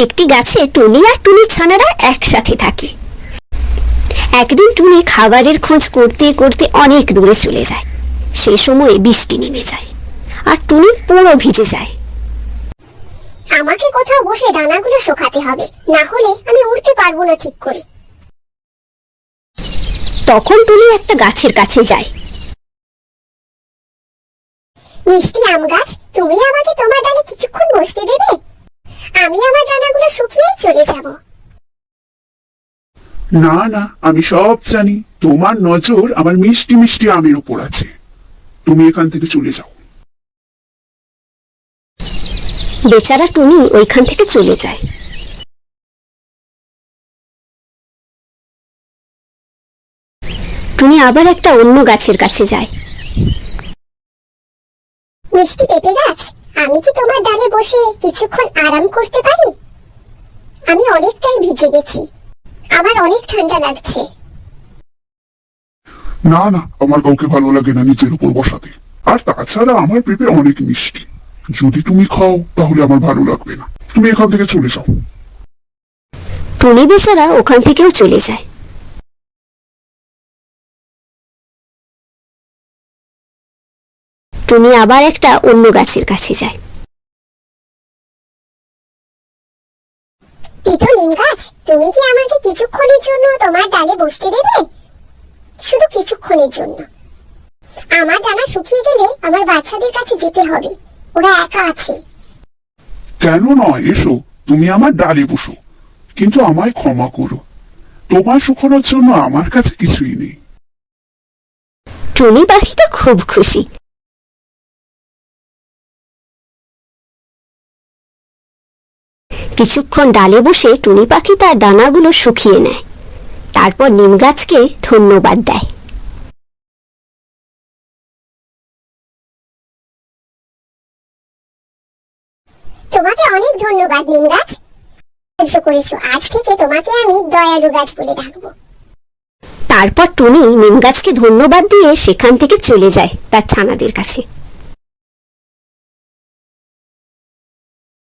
একটি গাছে টুনি আর টুনির ছানারা একসাথে থাকে। একদিন টুনি খাবারের খোঁজ করতে করতে অনেক দূরে চলে যায়। সে সময় বৃষ্টি নেমে যায় আর টুনি পুরো ভিজে যায়। আমাকে কোথাও বসে ডানাগুলো শুকাতে হবে, না হলে আমি উড়তে পারবো না ঠিক করে। তখন টুনি একটা গাছের কাছে যায়। মিষ্টি আম গাছ, তুমি আমাকে তোমার ডালে কিছুক্ষণ বসতে দেবে? আমি আমার ডানাগুলো শুকিয়ে চলে যাব। না না, আমি সব জানি। তোমার নজর আমার মিষ্টি মিষ্টি আমের উপর আছে। তুমি এখান থেকে চলে যাও। বেচারা টুনি ওইখান থেকে চলে যায়। টুনি আবার একটা অন্য গাছের কাছে যায়। মিষ্টি পেঁপে গাছ, আমি কি তোমার ডালে বসে কিছুক্ষণ আরাম করতে পারি? আমি অনেকটাই ভিজে গেছি, আমার অনেক ঠান্ডা লাগছে। না না, আমার কাউকে ভালো লাগে না নিচের উপর বসাতে। আর তাছাড়া আমার পেঁপে অনেক মিষ্টি। যদি তুমি খাও তাহলে আমার ভালো লাগবে না। তুমি এখান থেকে চলে যাও। টুনি বেচারা ওখান থেকেও চলে যায়। টুনি আবার একটা অন্য গাছের কাছে যায়। পিঠু নিম গাছ, তুমি কি আমাকে কিছুক্ষণের জন্য তোমার ডালে বসতে দেবে? শুধু কিছুক্ষণের জন্য। আমার ডানা শুকিয়ে গেলে আমার বাচ্চাদের কাছে যেতে হবে, ওরা একা আছে। কেন নয়, এসো, তুমি আমার ডালে বসো। কিন্তু আমায় ক্ষমা করো, তোমার শুকানোর জন্য আমার কাছে কিছুই নেই। টুনি পাখি তো খুব খুশি। কিছুক্ষণ ডালে বসে টুনি পাখি তার ডানাগুলো শুকিয়ে নেয়। তারপর নিম গাছকে ধন্যবাদ দেয়। তোমাকে অনেক ধন্যবাদ নিম গাছ, সাহায্য করেছো। আজ থেকে তোমাকে আমি দয়ালু গাছ বলে ডাকবো। তারপর টুনি নিম গাছকে ধন্যবাদ দিয়ে সেখান থেকে চলে যায় তার ছানাদের কাছে।